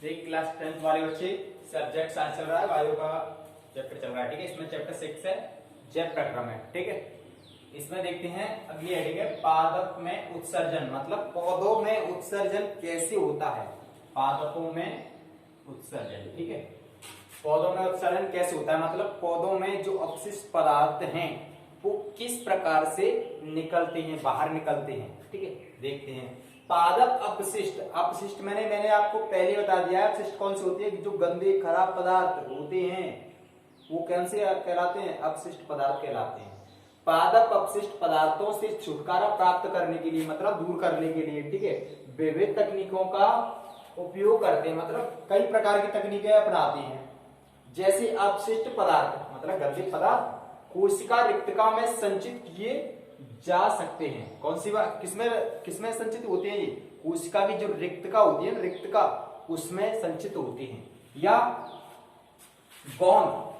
देख class 10th वाले बच्चे, सब्जेक्ट साइंस चल रहा है, वायु का चैप्टर चल रहा है। ठीक है, इसमें चैप्टर 6 है, जैव प्रक्रम है। ठीक है, इसमें देखते हैं अगली हेडिंग है पादप में उत्सर्जन, मतलब पौधों में उत्सर्जन कैसे होता है। पादपों में उत्सर्जन, ठीक है, पौधों में उत्सर्जन कैसे होता है, मतलब पौधों में जो अपशिष्ट पदार्थ हैं वो किस प्रकार से निकलते हैं, बाहर निकलते हैं। ठीक है, देखते हैं। पादप अपशिष्ट, अपशिष्ट मैंने आपको पहले बता दिया है, अपशिष्ट कौन से होते हैं, जो गंदे खराब पदार्थ होते हैं वो कौन से कहलाते हैं, अपशिष्ट पदार्थ कहलाते हैं। पादप अपशिष्ट पदार्थों से छुटकारा प्राप्त करने के लिए, मतलब दूर करने के लिए, ठीक है, विविध तकनीकों का उपयोग करते हैं, मतलब कई प्रकार की तकनीकें अपनाते हैं। जैसे अपशिष्ट पदार्थ, मतलब गंदे पदार्थ कोशिका रिक्तका में संचित किए जा सकते हैं। कौन सी बात, किसमें संचित होते हैं ये, कोशिका की जो रिक्तका होती है, रिक्तका उसमें संचित होती हैं, या गौण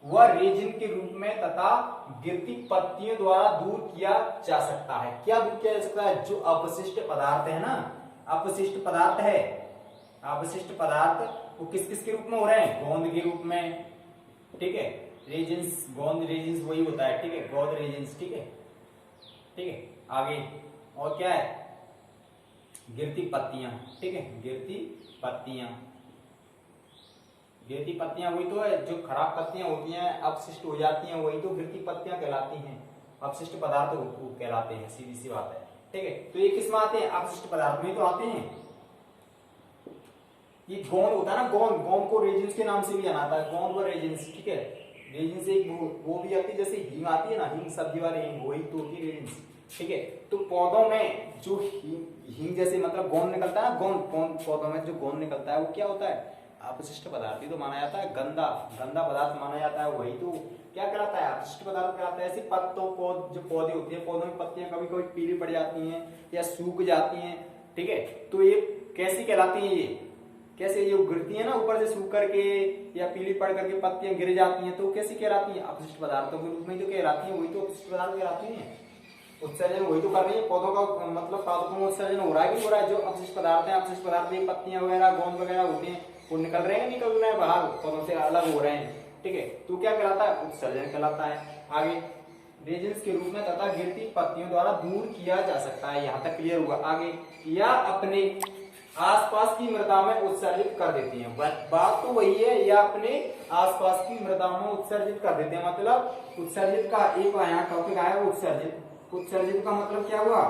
व रेजिन के रूप में तथा गिरती पत्तियों द्वारा दूर किया जा सकता है। क्या दूर किया जा सकता है, जो अपशिष्ट पदार्थ है ना, अपशिष्ट पदार्थ है, अपशिष्ट पदार्थ वो किस किस के रूप में हो रहे हैं, गोंद के रूप में। ठीक है, रेजिन्स, गोंद रेजिन्स वही होता है। ठीक है, गोंद रेजिन्स। ठीक है, ठीक है, आगे और क्या है, गिरती पत्तियां। ठीक है, गिरती पत्तियां, गिरती पत्तियां वही तो है, जो खराब पत्तियां होती हैं अपशिष्ट हो जाती हैं, वही तो गिरती पत्तियां कहलाती हैं, अपशिष्ट पदार्थ कहलाते हैं, सीधी सी बात है। ठीक है, तो ये किस में आते हैं, अपशिष्ट पदार्थ में तो आते हैं। ये गोंद होता है ना, गोंद, गोंद को रेजिन्स के नाम से भी जाना आता है, गोंद व रेजिन्स। ठीक है, रेजिन्स एक वो भी आती है, जैसे हींग आती है ना, हींग सब्जी वाले हींग, वही तो होती है रेजिन्स। ठीक है, तो पौधों में जो हींग जैसे मतलब गोंद निकलता है ना, गोंद पौधों में जो गोंद निकलता है वो क्या होता है, अपशिष्ट पदार्थ ही तो माना जाता है, गंदा पदार्थ माना जाता है, वही तो क्या कहलाता है, अपशिष्ट पदार्थ कहलाता है। ऐसे पत्तों जो पौधे होती है, पौधों में पत्तियां कभी कभी पीली पड़ जाती हैं या सूख जाती हैं। ठीक है, तो ये कैसी कहलाती हैं, ये कैसे, ये गिरती है ना ऊपर से सूख करके या पीली पड़ करके पत्तियां गिर जाती हैं, तो कैसी कहलाती हैं, अपशिष्ट पदार्थों के रूप में तो कहलाती हैं, वही तो अपशिष्ट पदार्थ कहलाती हैं। उत्सर्जन वही तो कर रही है पौधों का, मतलब पादपों में उत्सर्जन हो रहा है कि हो रहा है, जो अपशिष्ट पदार्थ है, अपशिष्ट पदार्थ में पत्तियां वगैरह गोंद वगैरह होती हैं वो निकल रहे हैं, निकल रहे हैं बाहर, पौधों से अलग हो रहे हैं। ठीक है, तो क्या कहलाता है, उत्सर्जन कहलाता है। आगे रेजिन्स के रूप में तथा गिरती पत्तियों द्वारा दूर किया जा सकता है, यहाँ तक क्लियर हुआ। आगे, या अपने आसपास की मृदा में उत्सर्जित कर देती हैं, बात तो वही है, या अपने आसपास की मृदा में उत्सर्जित कर देते हैं, मतलब उत्सर्जित का एक यहाँ टॉपिक आया उत्सर्जित। उत्सर्जित का मतलब क्या हुआ,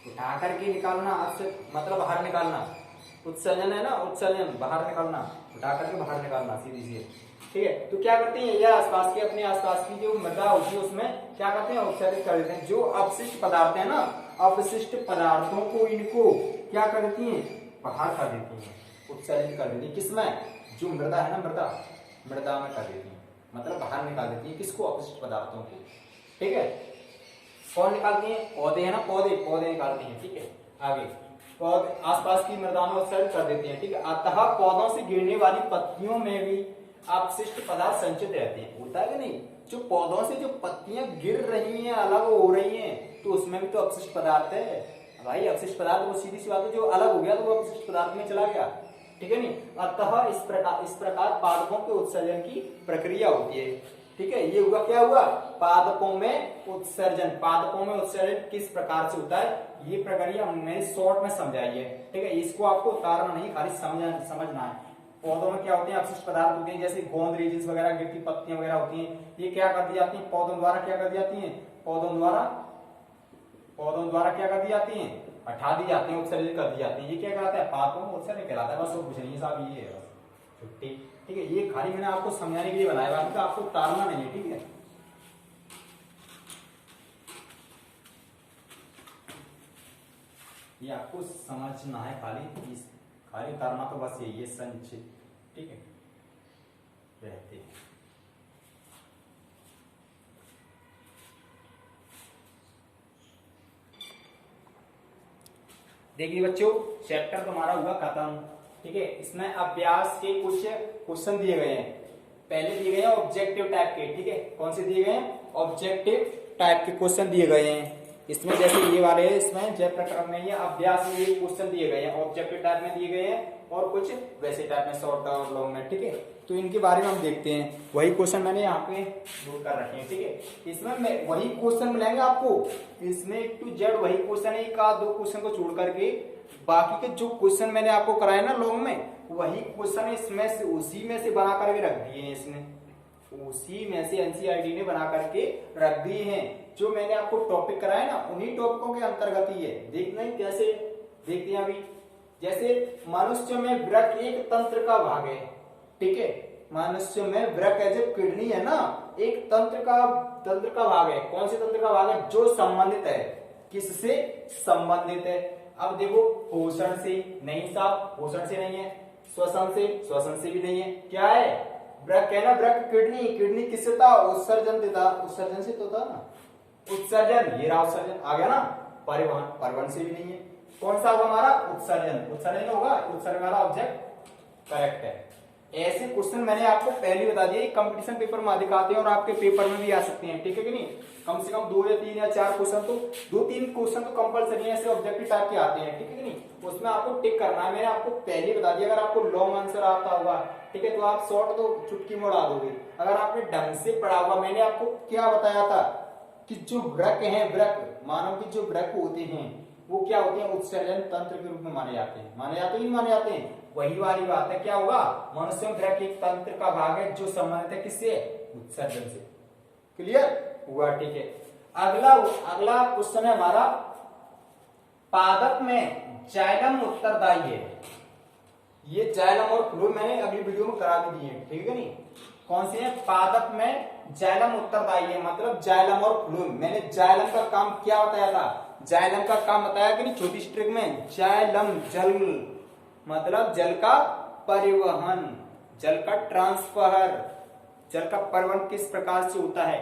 उठा करके निकालना, मतलब बाहर निकालना, उत्सर्जन है ना, उत्सर्जन बाहर निकालना, उठा करके बाहर निकालना, सीधी सी। ठीक है, तो क्या करते हैं, यह आसपास के, अपने आसपास की जो मृदा होती है उसमें क्या करते हैं, उत्सर्जित कर देते हैं। जो अपशिष्ट पदार्थ है ना, अपशिष्ट पदार्थों को इनको क्या कर देती हैं, बाहर कर देती हैं, उत्सर्जित कर देती है। किसमें, जो मृदा है ना, मृदा में कर देती है, मतलब बाहर निकाल देती है, किसको, अपशिष्ट पदार्थों को। ठीक है, कौन निकालती है, पौधे है ना, पौधे निकालती हैं। ठीक है, आगे पौधे आसपास की मृदा में उत्सर्जित कर देती हैं। ठीक है, अतः पौधों से गिरने वाली पत्तियों में भी अपशिष्ट पदार्थ संचित रहते हैं, होता है कि नहीं, जो पौधों से जो पत्तियां गिर रही हैं, अलग हो रही हैं, तो उसमें भी तो अपशिष्ट पदार्थ है भाई, अपशिष्ट पदार्थ वो सीधी सी बात है, जो अलग हो गया तो वो अपशिष्ट पदार्थ में चला गया। ठीक है नहीं, अतः इस प्रकार पादपों के उत्सर्जन की प्रक्रिया होती है। ठीक है, ये हुआ, क्या हुआ, पादपों में उत्सर्जन। पादपों में उत्सर्जन किस प्रकार से होता है, ये प्रक्रिया मैंने शॉर्ट में समझाई है। ठीक है, इसको आपको उतारना नहीं, खाली समझना है। पौधों में क्या होते हैं, अपशिष्ट पदार्थ होते हैं, जैसे गोंद रेजिन्स वगैरह, गिरती पत्तियां वगैरह होती हैं, ये क्या कर दी जाती हैं, पौधों द्वारा क्या कर दी जाती हैं, पौधों द्वारा क्या कर दी जाती हैं, हटा दी जाती हैं, उत्सर्जित कर दी जाती है। ये क्या कहलाता है, पादपों में उत्सर्जन कहलाता है। बस वो कुछ नहीं साहब, ये है बस छुट्टी। ठीक है, ये खाली मैंने आपको समझाने के लिए बनाया, बाकी तो आपको उतारना नहीं है। ठीक है, ये आपको समझना है, खाली उतारना तो बस यही है, संचित। ठीक है, रहते हैं। देखिए बच्चों, चैप्टर तुम्हारा हुआ खत्म। ठीक है, इसमें अभ्यास के कुछ क्वेश्चन दिए गए हैं। पहले दिए गए हैं ऑब्जेक्टिव टाइप के। ठीक है, कौन से दिए गए हैं, ऑब्जेक्टिव टाइप के क्वेश्चन दिए गए हैं। इसमें जैसे ये वाले इसमें जय प्रकरण में ये अभ्यास में ये क्वेश्चन दिए गए हैं, ऑब्जेक्टिव टाइप में दिए गए हैं और कुछ वैसे टाइप में शॉर्ट और लॉन्ग में, ठीक है। तो इनके बारे में हम देखते हैं। वही क्वेश्चन मैंने यहाँ पे नोट कर रखे हैं, ठीक है। इसमें मैं वही क्वेश्चन मिलेंगे आपको, इसमें टू जेड वही क्वेश्चन है, एक आध दो क्वेश्चन को छोड़ करके बाकी के जो क्वेश्चन मैंने आपको कराए ना लॉन्ग में, वही क्वेश्चन इसमें से उसी में से बना करके रख दिए हैं, इसने उसी में से एनसीईआरटी ने बना करके रख दिए हैं। जो मैंने आपको टॉपिक कराया ना उन्हीं टॉपिकों के अंतर्गत ही है। देखना ही कैसे देखते हैं अभी। जैसे मनुष्य में वृक्क एक तंत्र का भाग है, ठीक है। मनुष्य में वृक्क एज ए किडनी है ना, एक तंत्र का भाग है। कौन से तंत्र का भाग है? जो संबंधित है, किससे संबंधित है? अब देखो, पोषण से नहीं साहब, पोषण से नहीं है। श्वसन से भी नहीं है। क्या है? वृक्क है ना, वृक्क किडनी किससे था? उत्सर्जन से था, उत्सर्जन से तो था ना, उत्सर्जन, ये रहा उत्सर्जन आ गया ना। परिवहन से भी नहीं है। कौन सा होगा हमारा? उत्सर्जन होगा, उत्सर्जन वाला ऑब्जेक्ट करेक्ट है। ऐसे क्वेश्चन मैंने आपको पहले बता दिया, कंपटीशन पेपर में अधिक आते हैं और आपके पेपर में भी आ सकते हैं, ठीक है कि नहीं। कम से कम 2 या 3 या 4 क्वेश्चन तो 2-3 क्वेश्चन तो कंपलसरी ऐसे ऑब्जेक्टिव टाइप के आते हैं, ठीक है कि नहीं। उसमें आपको टिक करना है। मैंने आपको पहले बता दिया, अगर आपको लॉन्ग आंसर आता होगा, ठीक है, तो आप शॉर्ट तो चुटकी में उड़ा दोगे। अगर आपने ढंग से पढ़ा होगा, मैंने आपको क्या बताया था कि जो वृक्क है, वृक्क मानव की जो वृक्क होते हैं वो क्या होते हैं? उत्सर्जन तंत्र के रूप में माने जाते हैं। माने जाते हैं। वही वाली बात है। क्या होगा? मनुष्य में वृक्क एक तंत्र का भाग है जो संबंधित है किससे? उत्सर्जन से। क्लियर हुआ? ठीक है। अगला क्वेश्चन है हमारा, पादप में जाइलम उत्तरदायी है। ये जाइलम और फ्लूइम मैंने अगली वीडियो में करा भी दिए हैं, ठीक है नहीं। कौन सी है? पादप में जाइलम उत्तरदायी है, मतलब जाइलम और फ्लूइम। मैंने जाइलम का काम क्या बताया था? जाइलम का काम बताया कि नहीं छोटी स्ट्रिक में? जाइलम जल, मतलब जल का परिवहन, जल का ट्रांसफर, जल का परिवहन किस प्रकार से होता है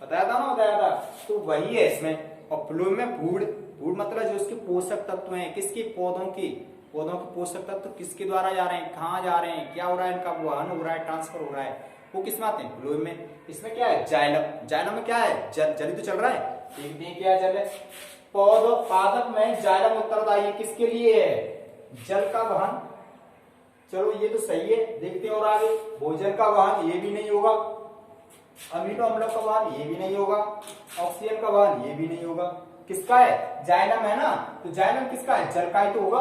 बताया था। तो वही है इसमें। और फ्लूइम में भूड मतलब जो उसके पोषक तत्व हैं, किसके? पौधों के पोषक तत्व किसके द्वारा जा रहे हैं, कहाँ जा रहे हैं, क्या हो रहा है, इनका वहन हो रहा है, ट्रांसफर हो रहा है, वो किस में आते हैं? फ्लूइम में। इसमें क्या है? जाइलम में क्या है? जल ही तो चल रहा है। देखते हैं क्या जल है। पादप में जाइलम उत्तरदायी किसके लिए है? जल का वहन। चलो ये तो सही है। देखते हैं और आगे। भोजन का वहन, ये भी नहीं होगा। अमीनो अम्लों का वहन, ये भी नहीं होगा। ऑक्सीजन का वहन, ये भी नहीं होगा। किसका है? जाइलम है ना, तो जाइलम किसका है? जल का ही तो होगा।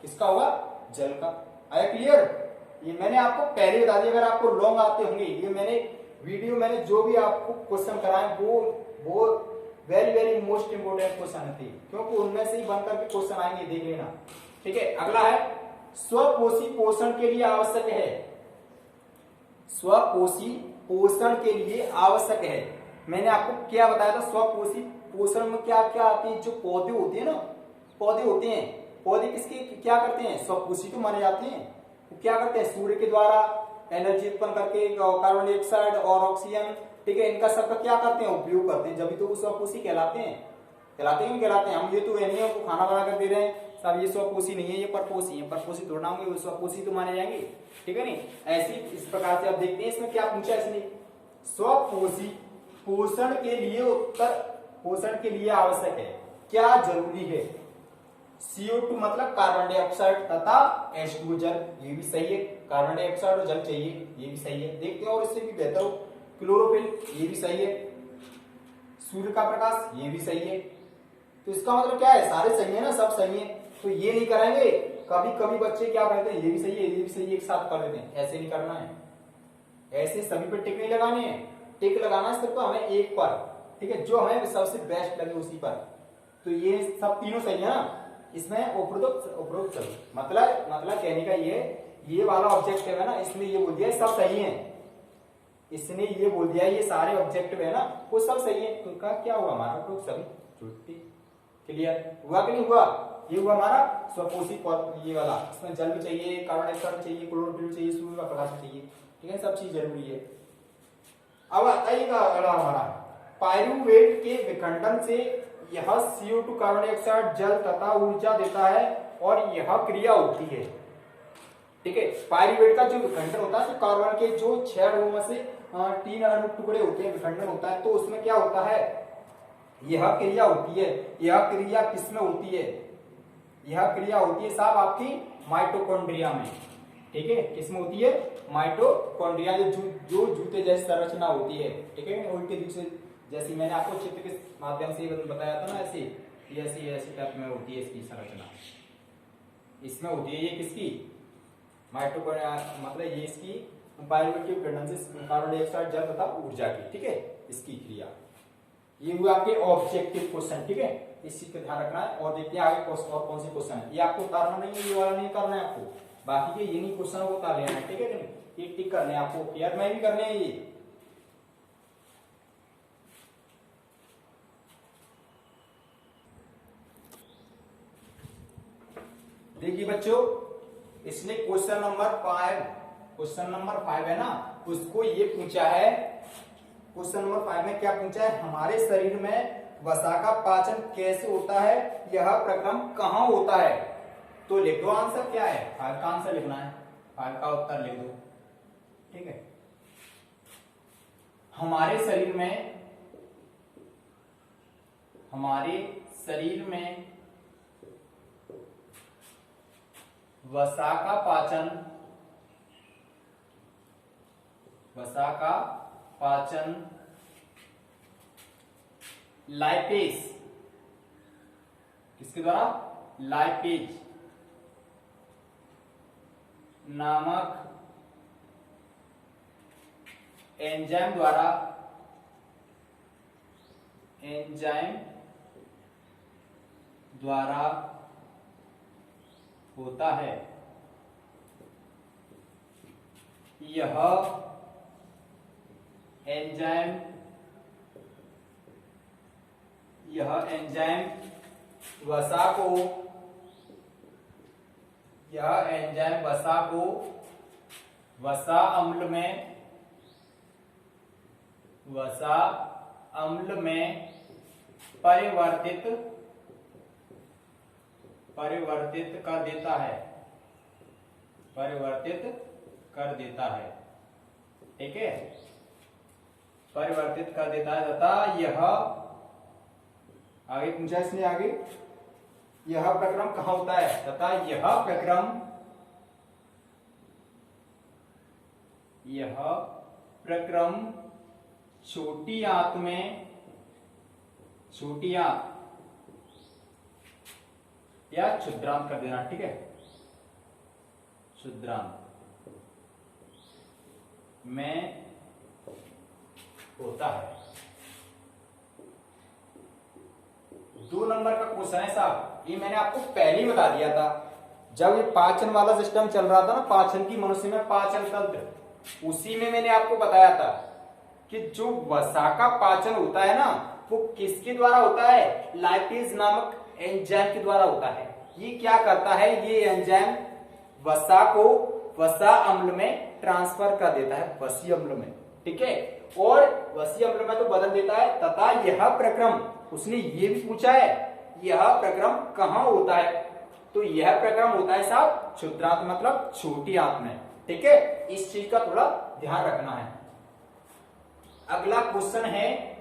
किसका होगा? जल का। आया क्लियर? ये मैंने आपको पहले बता दिया। अगर आपको लॉन्ग आते होंगे, ये मैंने जो भी आपको क्वेश्चन कराए वो वेरी मोस्ट इंपोर्टेंट क्वेश्चन थे, क्योंकि उनमें से ही बनकर के क्वेश्चन आएंगे, देख लेना, ठीक है। अगला है, स्वपोषी पोषण के लिए आवश्यक है। स्वपोषी पोषण के लिए आवश्यक है। मैंने आपको क्या बताया था? स्वपोषी पोषण में क्या क्या आती है? जो पौधे होते हैं ना, पौधे किसके क्या करते हैं? स्वपोषी तो माने जाते हैं। वो क्या करते हैं? सूर्य के द्वारा एनर्जी उत्पन्न करके कार्बन डाइऑक्साइड और ऑक्सीजन, ठीक है, इनका सबका क्या करते हैं? उपयोग करते हैं। जब तो वो स्वपोषी कहलाते हैं। हम ये तो नहीं है उनको खाना बना कर दे रहे हैं सब, ये स्वपोषी नहीं है, ये परपोषी है। परपोषी थोड़ा होंगे, वो स्वपोषी तो माने जाएंगे, ठीक है नहीं। ऐसी इस प्रकार से आप देखते हैं इसमें क्या पूछा इसने। स्वपोषी पोषण के लिए आवश्यक है, क्या जरूरी है? CO2 मतलब कार्बन डाइऑक्साइड तथा H2 जल, ये भी सही है। कार्बन डाइऑक्साइड और जल चाहिए, ये भी सही है। देखते हैं और इससे भी बेहतर हो, क्लोरोफिल, ये भी सही है। सूर्य का प्रकाश, ये भी सही है। तो इसका मतलब क्या है? सारे सही है ना, सब सही है। तो ये नहीं कराएंगे। कभी बच्चे क्या कहते हैं? ये भी सही है, ये भी सही है, एक साथ कर देते हैं। ऐसे नहीं करना है, ऐसे सभी पर टिक नहीं लगाने हैं। टिक लगाना है सिर्फ हमें एक पर, ठीक है, जो हमें सबसे बेस्ट लगे उसी पर। तो ये सब तीनों सही है ना। इसमें उपरोक्त सभी मतलब कहने का ये वाला ऑब्जेक्टिव है ना, इसने ये बोल दिया सब सही है। इसने ये बोल दिया ये सारे ऑब्जेक्टिव है ना वो सब सही है। तो क्या हुआ? हमारा उपरोक्त सभी छुट्टी। क्लियर हुआ कि नहीं हुआ? ये हुआ हमारा स्वपोषी ये वाला। इसमें जल भी चाहिए, कार्बन डाइऑक्साइड चाहिए, क्लोरोफिल चाहिए, सूर्य का प्रकाश चाहिए, ठीक है, सब चीज जरूरी है। अब आता है अगला हमारा, पाइरूवेट के विखंडन से यह CO2 कार्बन डाइऑक्साइड जल तथा ऊर्जा देता है और यह क्रिया होती है, ठीक है। पाइरूवेट का जो विखंडन होता है, तो कार्बन के जो 6 अणुओं में से 3 अणु टुकड़े होते हैं, विखंडन होता है, तो उसमें क्या होता है? यह क्रिया होती है, यह क्रिया किसमें होती है, यह क्रिया होती है साहब आपकी माइटोकॉन्ड्रिया में, ठीक है, किसमें होती है, माइटोकॉन्ड्रिया, जो जूते जैसी संरचना होती है, ठीक है, उल्टे जूते जैसी, मैंने आपको चित्र के माध्यम से बताया था ना, ऐसी ऐसी टाइप में होती है इसकी संरचना, इसमें होती है ये किसकी, माइटोकॉन्ड्रिया, मतलब ये इसकी बायोएक्टिव कंडेंसेस कार्बन डाइऑक्साइड जल तथा ऊर्जा की, ठीक है, इसकी क्रिया। ये हुए आपके ऑब्जेक्टिव क्वेश्चन, ठीक है, इस चीज का ध्यान रखना है। और देखते हैं आगे और कौन से क्वेश्चन है, ये आपको उतारना नहीं है, ये वाला नहीं करना है आपको, बाकी के इन्हीं क्वेश्चन को उतार लेना है, ठीक है, ये टिक करने हैं आपको, यार मैं भी करने हैं ये। देखिए बच्चों, इसने क्वेश्चन नंबर 5 है ना, उसको ये पूछा है, क्वेश्चन नंबर 5 में क्या पूछा है, हमारे शरीर में वसा का पाचन कैसे होता है, यह प्रक्रम कहां होता है। तो लिख दो आंसर क्या है, 5 का आंसर लिखना है, 5 का उत्तर लिख दो, ठीक है। हमारे शरीर में वसा का पाचन लाइपेज, किसके द्वारा, लाइपेज नामक एंजाइम द्वारा होता है। यह एंजाइम वसा को वसा अम्ल में परिवर्तित कर देता है, ठीक है, परिवर्तित कर देता है तथा यह, आगे पूछा इसने, आगे यह प्रक्रम कहां होता है, तथा यह प्रक्रम छोटी आंत या क्षुद्रांत कर देना, ठीक है, क्षुद्रांत में होता है। 2 नंबर का क्वेश्चन है साहब, ये मैंने आपको पहले ही बता दिया था, जब ये पाचन वाला सिस्टम चल रहा था ना, पाचन की, मनुष्य में पाचन तंत्र, उसी में मैंने आपको बताया था कि जो वसा का पाचन होता है ना, वो किसके द्वारा होता है, लाइपेज नामक एंजाइम के द्वारा होता है। ये क्या करता है, ये एंजाइम वसा को वसा अम्ल में ट्रांसफर कर देता है, वसीय अम्ल में, ठीक है, और वसीय अम्ल में तो बदल देता है, तथा यह प्रक्रम, उसने ये भी पूछा है, यह प्रक्रम कहां होता है, तो यह प्रक्रम होता है साहब क्षुद्रांत, मतलब छोटी आंत में, ठीक है, इस चीज का थोड़ा ध्यान रखना है। अगला क्वेश्चन है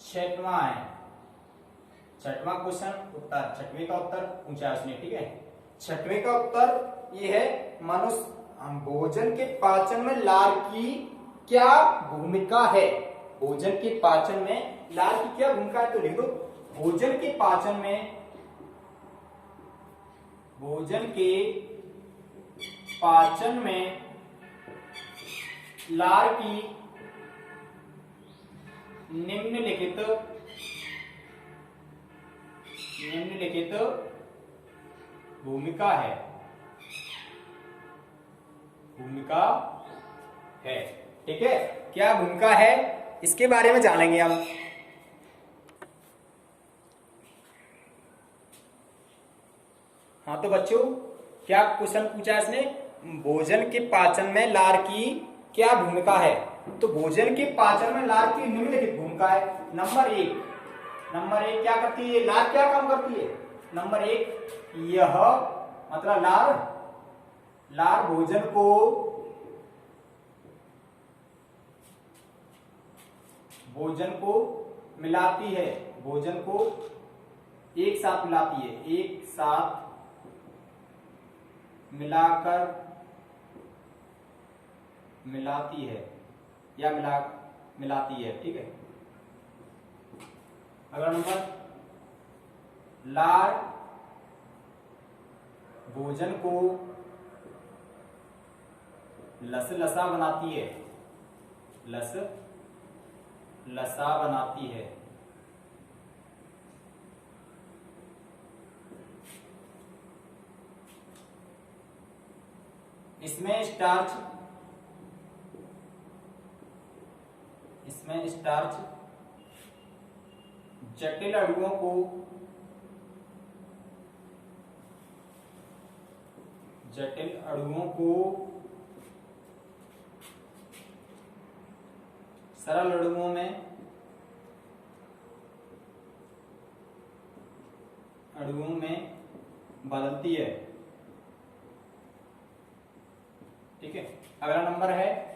6वां है, 6वां क्वेश्चन उत्तर, 6वें का उत्तर पूछा उसने, ठीक है। 6वें का उत्तर ये है, मनुष्य भोजन के पाचन में लार की क्या भूमिका है, भोजन के पाचन में लार की क्या भूमिका है, तो लिख दो, भोजन के पाचन में लार की निम्नलिखित भूमिका है, ठीक है, क्या भूमिका है, इसके बारे में जानेंगे हम। हाँ तो बच्चों, क्या क्वेश्चन पूछा है इसने, भोजन के पाचन में लार की क्या भूमिका है, तो भोजन के पाचन में लार की निम्नलिखित भूमिका है। नंबर एक क्या करती है, लार क्या काम करती है, नंबर 1, यह मतलब लार भोजन को मिलाती है, भोजन को एक साथ मिलाती है, एक साथ मिलाती है या मिलाती है, ठीक है। अगला नंबर, लार भोजन को लसलसा बनाती है, लसलसा बनाती है। इसमें स्टार्च जटिल अणुओं को सरल अणुओं में बदलती है, ठीक है। अगला नंबर है,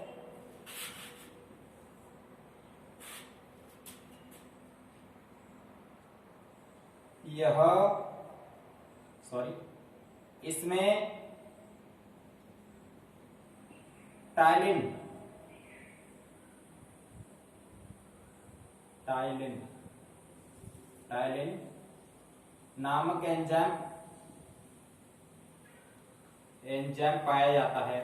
इसमें टाइलिन नामक एंजाइम पाया जाता है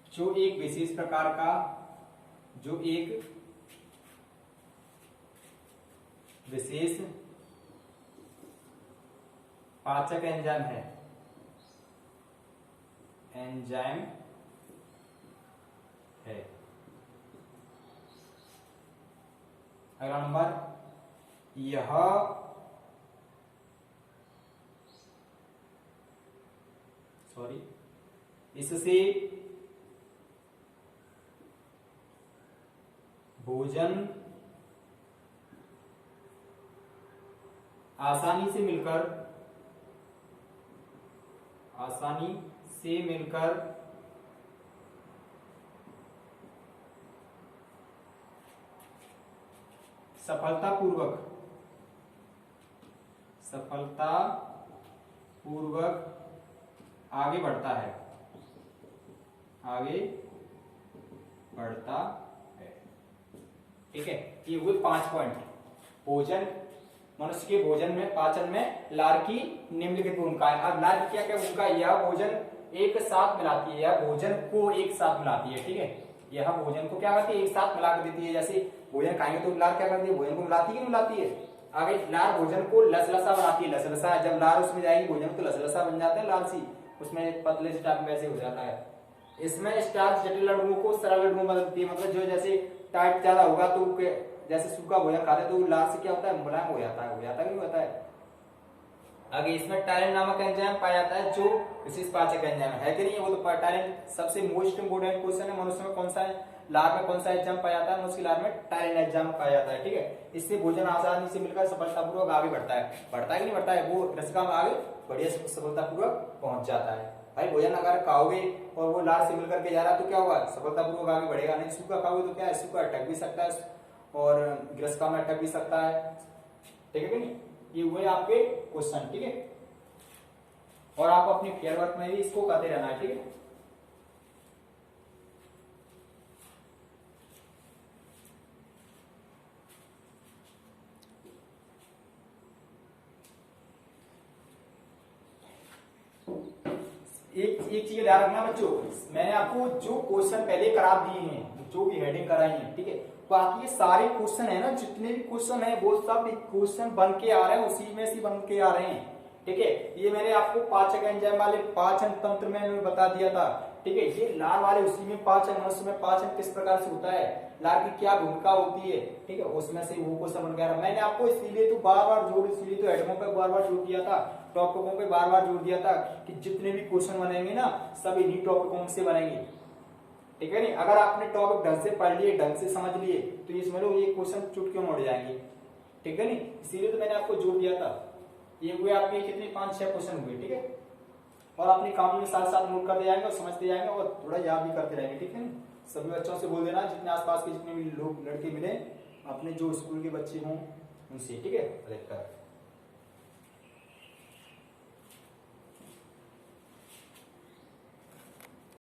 जो एक विशेष प्रकार का पाचक एंजाइम है, अगला नंबर, इससे भोजन आसानी से मिलकर सफलतापूर्वक आगे बढ़ता है, ठीक है। ये हुए 5 पॉइंट। भोजन, मनुष्य के भोजन में, पाचन में लार की निम्नलिखित भूमिका है। अब लार की क्या क्या भूमिका है? यह भोजन एक साथ मिलाती है, यह भोजन को एक साथ मिलाती है, ठीक है। यह भोजन को क्या करती है? एक साथ मिला कर देती है। जैसे भोजन खाएंगे तो लार क्या करती है? भोजन को मिलाती है कि मिलाती है? आगे लार भोजन को लसलसा बनाती है, लसलसा, जब लार उसमें जाएगी भोजन तो लसलसा बन जाता है, लार सी उसमें पतले से टाइप में वैसे हो जाता है। इसमें स्टार्च जटिल अणुओं को सरल अणुओं में बदलती है, मतलब जो जैसे टाइट ज्यादा होगा तो जैसे सूखा भोजन खाते हैं तो लार से क्या होता है? मुलायम हो जाता है कि नहीं होता है। आगे इसमें टायलिन नामक एंजाइम पाया जाता है जो विशेष पाचक एंजाइम है कि नहीं? वो तो टायलिन सबसे मोस्ट इंपोर्टेंट क्वेश्चन है। मनुष्य में कौन सा है, लार में कौन सा एंजाइम पाया जाता है? मनुष्य की लार में टायलिन एंजाइम पाया जाता है, ठीक है। इससे भोजन आसानी से मिलकर सफलतापूर्वक आगे बढ़ता है कि नहीं बढ़ता है? वो रसिका में आगे बढ़िया सफलतापूर्वक पहुंच जाता है। भाई भोजन अगर खाओगे और वो लार से मिलकर के जा रहा है तो क्या होगा? सफलतापूर्वक आगे बढ़ेगा। नहीं सूखा खाओगे तो क्या है? सूखा अटक भी सकता है और ग्रसिका में अटक भी सकता है, ठीक है कि नहीं? ये हुए आपके क्वेश्चन, ठीक है। और आप अपने फेयर वर्क में भी इसको करते रहना है, ठीक है। एक चीज ध्यान रखना बच्चों, मैंने आपको जो क्वेश्चन पहले करा दिए हैं, जो भी हेडिंग कराई है, ठीक है, बाकी ये सारे क्वेश्चन है ना, जितने भी क्वेश्चन है वो सब क्वेश्चन बन के आ रहे हैं, उसी में से बन के आ रहे हैं, ठीक है। ये मैंने आपको पाचक एंजाइम वाले पाचन तंत्र में बता दिया था, ठीक है। ये लार वाले उसी में पाचन, मनुष्य में पाचन किस प्रकार से होता है, लार की क्या भूमिका होती है, ठीक है, उसमें से वो क्वेश्चन बन गया। मैंने आपको इसीलिए तो बार बार जोर, इसीलिए तो हेडमों पे बार बार जोर दिया था, टॉपिकों पे बार बार जोर दिया था कि जितने भी क्वेश्चन बनेंगे ना सब इन्हीं टॉपिकों से बनेंगे, ठीक है। नहीं अगर आपने टॉपिक ढंग से पढ़ लिए, ढंग से समझ लिए तो ये समझ लो ये क्वेश्चन चुटकियों में उड़ जाएंगे, ठीक है नहीं, इसीलिए तो मैंने आपको जोड़ दिया था। ये हुए आपके कितने 5-6 क्वेश्चन हुए, ठीक है। और अपनी कॉपी में साथ साथ नोट करते जाएंगे और समझते जाएंगे और थोड़ा याद भी करते रहेंगे, ठीक है। सभी बच्चों से बोल देना, जितने आसपास के जितने भी लोग लड़के मिले, अपने जो स्कूल के बच्चे हों उनसे, ठीक है।